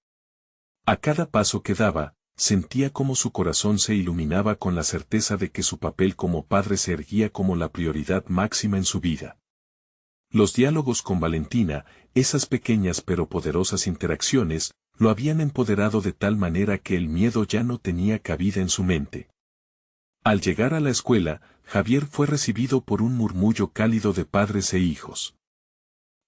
A cada paso que daba, sentía como su corazón se iluminaba con la certeza de que su papel como padre se erguía como la prioridad máxima en su vida. Los diálogos con Valentina, esas pequeñas pero poderosas interacciones, lo habían empoderado de tal manera que el miedo ya no tenía cabida en su mente. Al llegar a la escuela, Javier fue recibido por un murmullo cálido de padres e hijos.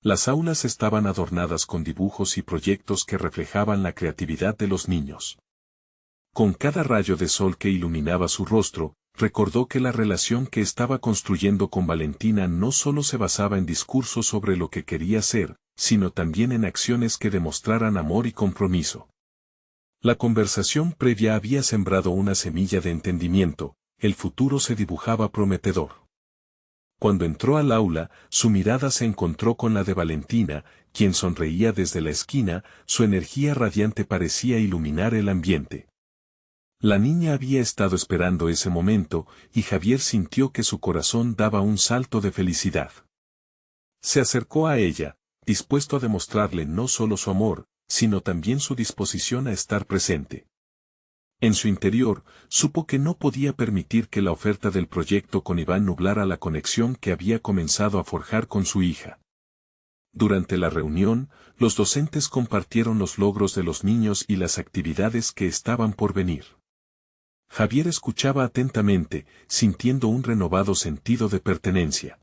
Las aulas estaban adornadas con dibujos y proyectos que reflejaban la creatividad de los niños. Con cada rayo de sol que iluminaba su rostro, recordó que la relación que estaba construyendo con Valentina no solo se basaba en discursos sobre lo que quería ser, sino también en acciones que demostraran amor y compromiso. La conversación previa había sembrado una semilla de entendimiento, el futuro se dibujaba prometedor. Cuando entró al aula, su mirada se encontró con la de Valentina, quien sonreía desde la esquina, su energía radiante parecía iluminar el ambiente. La niña había estado esperando ese momento, y Javier sintió que su corazón daba un salto de felicidad. Se acercó a ella, dispuesto a demostrarle no solo su amor, sino también su disposición a estar presente. En su interior, supo que no podía permitir que la oferta del proyecto con Iván nublara la conexión que había comenzado a forjar con su hija. Durante la reunión, los docentes compartieron los logros de los niños y las actividades que estaban por venir. Javier escuchaba atentamente, sintiendo un renovado sentido de pertenencia.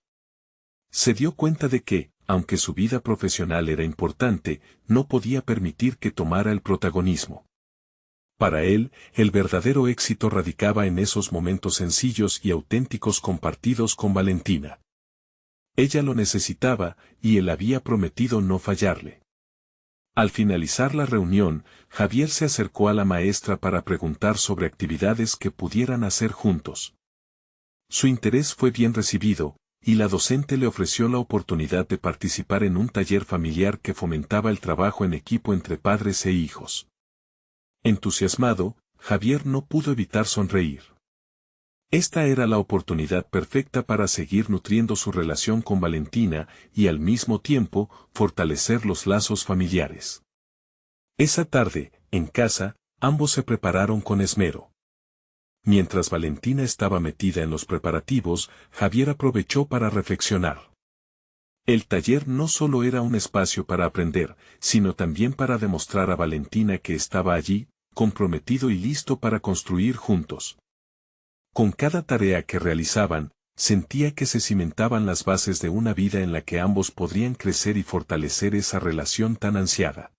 Se dio cuenta de que, aunque su vida profesional era importante, no podía permitir que tomara el protagonismo. Para él, el verdadero éxito radicaba en esos momentos sencillos y auténticos compartidos con Valentina. Ella lo necesitaba, y él había prometido no fallarle. Al finalizar la reunión, Javier se acercó a la maestra para preguntar sobre actividades que pudieran hacer juntos. Su interés fue bien recibido, y la docente le ofreció la oportunidad de participar en un taller familiar que fomentaba el trabajo en equipo entre padres e hijos. Entusiasmado, Javier no pudo evitar sonreír. Esta era la oportunidad perfecta para seguir nutriendo su relación con Valentina y al mismo tiempo fortalecer los lazos familiares. Esa tarde, en casa, ambos se prepararon con esmero. Mientras Valentina estaba metida en los preparativos, Javier aprovechó para reflexionar. El taller no solo era un espacio para aprender, sino también para demostrar a Valentina que estaba allí, comprometido y listo para construir juntos. Con cada tarea que realizaban, sentía que se cimentaban las bases de una vida en la que ambos podrían crecer y fortalecer esa relación tan ansiada.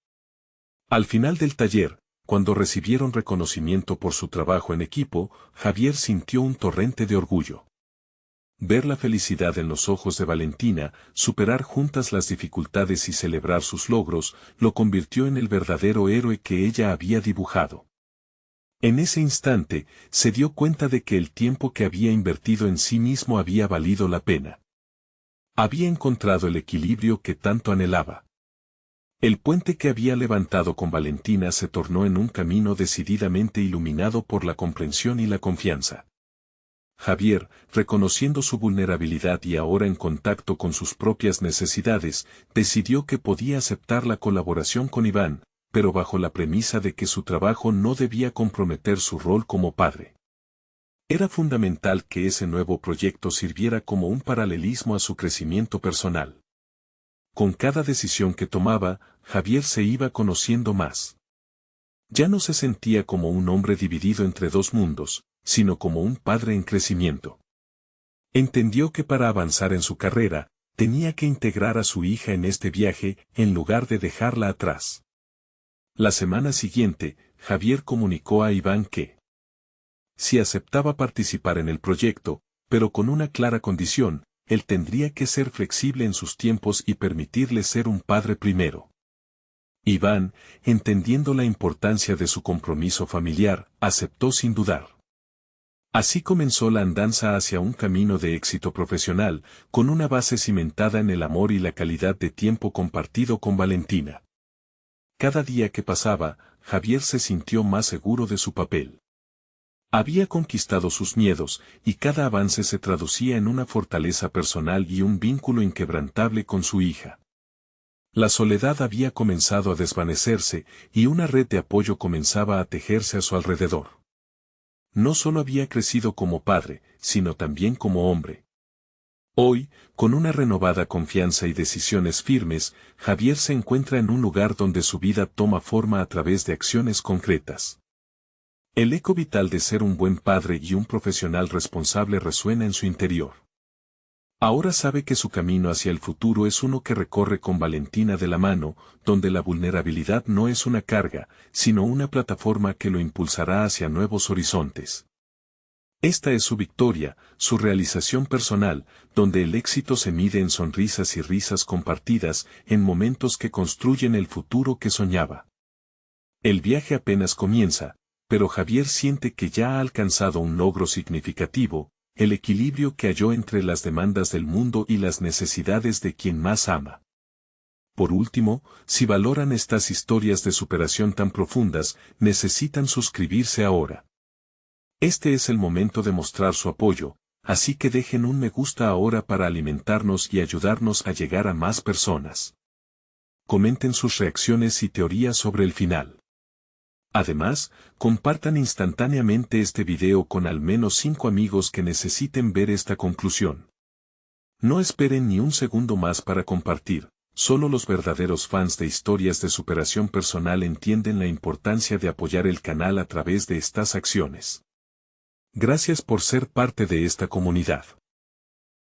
Al final del taller, cuando recibieron reconocimiento por su trabajo en equipo, Javier sintió un torrente de orgullo. Ver la felicidad en los ojos de Valentina, superar juntas las dificultades y celebrar sus logros, lo convirtió en el verdadero héroe que ella había dibujado. En ese instante, se dio cuenta de que el tiempo que había invertido en sí mismo había valido la pena. Había encontrado el equilibrio que tanto anhelaba. El puente que había levantado con Valentina se tornó en un camino decididamente iluminado por la comprensión y la confianza. Javier, reconociendo su vulnerabilidad y ahora en contacto con sus propias necesidades, decidió que podía aceptar la colaboración con Iván, pero bajo la premisa de que su trabajo no debía comprometer su rol como padre. Era fundamental que ese nuevo proyecto sirviera como un paralelismo a su crecimiento personal. Con cada decisión que tomaba, Javier se iba conociendo más. Ya no se sentía como un hombre dividido entre dos mundos, sino como un padre en crecimiento. Entendió que para avanzar en su carrera, tenía que integrar a su hija en este viaje, en lugar de dejarla atrás. La semana siguiente, Javier comunicó a Iván que si aceptaba participar en el proyecto, pero con una clara condición, él tendría que ser flexible en sus tiempos y permitirle ser un padre primero. Iván, entendiendo la importancia de su compromiso familiar, aceptó sin dudar. Así comenzó la andanza hacia un camino de éxito profesional, con una base cimentada en el amor y la calidad de tiempo compartido con Valentina. Cada día que pasaba, Javier se sintió más seguro de su papel. Había conquistado sus miedos, y cada avance se traducía en una fortaleza personal y un vínculo inquebrantable con su hija. La soledad había comenzado a desvanecerse, y una red de apoyo comenzaba a tejerse a su alrededor. No solo había crecido como padre, sino también como hombre. Hoy, con una renovada confianza y decisiones firmes, Javier se encuentra en un lugar donde su vida toma forma a través de acciones concretas. El eco vital de ser un buen padre y un profesional responsable resuena en su interior. Ahora sabe que su camino hacia el futuro es uno que recorre con Valentina de la mano, donde la vulnerabilidad no es una carga, sino una plataforma que lo impulsará hacia nuevos horizontes. Esta es su victoria, su realización personal, donde el éxito se mide en sonrisas y risas compartidas, en momentos que construyen el futuro que soñaba. El viaje apenas comienza, pero Javier siente que ya ha alcanzado un logro significativo, el equilibrio que halló entre las demandas del mundo y las necesidades de quien más ama. Por último, si valoran estas historias de superación tan profundas, necesitan suscribirse ahora. Este es el momento de mostrar su apoyo, así que dejen un me gusta ahora para alimentarnos y ayudarnos a llegar a más personas. Comenten sus reacciones y teorías sobre el final. Además, compartan instantáneamente este video con al menos 5 amigos que necesiten ver esta conclusión. No esperen ni un segundo más para compartir, solo los verdaderos fans de historias de superación personal entienden la importancia de apoyar el canal a través de estas acciones. Gracias por ser parte de esta comunidad.